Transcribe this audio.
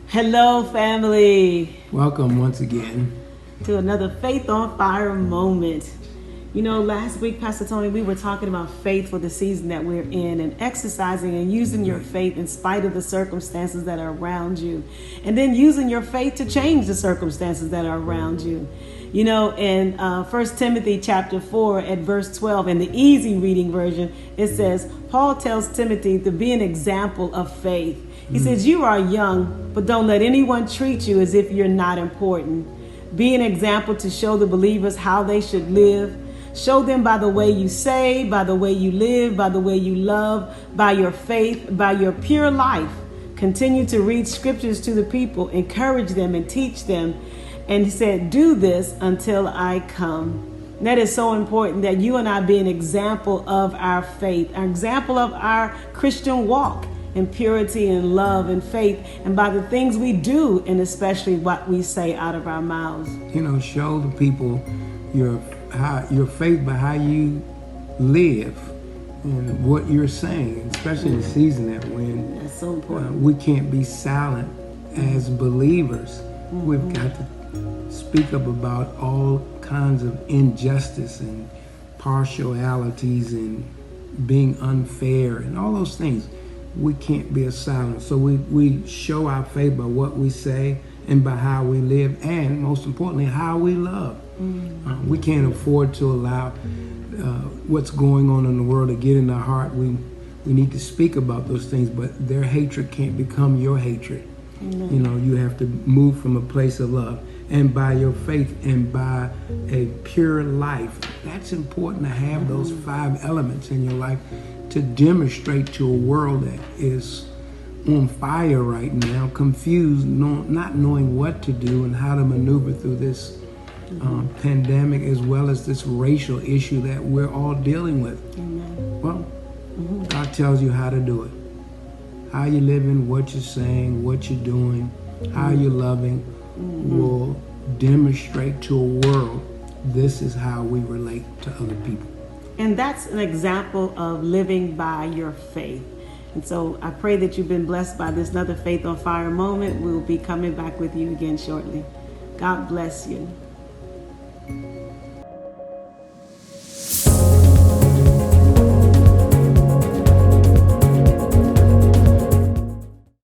Hello, family, Welcome once again. to another Faith on Fire moment. You know, last week, Pastor Tony, we were talking about faith for the season that we're in and exercising and using your faith in spite of the circumstances that are around you. And then using your faith to change the circumstances that are around you. You know, in 1 Timothy chapter 4 at verse 12, in the easy reading version, it says, Paul tells Timothy to be an example of faith. He says, you are young, but don't let anyone treat you as if you're not important. Be an example to show the believers how they should live. Show them by the way you say, by the way you live, by the way you love, by your faith, by your pure life. Continue to read scriptures to the people, encourage them and teach them. And he said, do this until I come. And that is so important that you and I be an example of our faith, an example of our Christian walk in purity and love and faith, and by the things we do, and especially what we say out of our mouths. You know, show the people your faith by how you live and what you're saying, especially in the season that we're in. That's so important. We can't be silent as believers. We've got to speak up about all kinds of injustice and partialities and being unfair and all those things. We can't be a silent. So we show our faith by what we say and by how we live, and most importantly, how we love. We can't afford to allow what's going on in the world to get in our heart. We need to speak about those things, but their hatred can't become your hatred. You know, you have to move from a place of love, and by your faith and by a pure life. That's important to have those 5 elements in your life to demonstrate to a world that is on fire right now, confused, not knowing what to do and how to maneuver through this pandemic, as well as this racial issue that we're all dealing with. Well, God tells you how to do it. How you're living, what you're saying, what you're doing, how you're loving will demonstrate to a world this is how we relate to other people. And that's an example of living by your faith. And so I pray that you've been blessed by this another Faith on Fire moment. We'll be coming back with you again shortly. God bless you.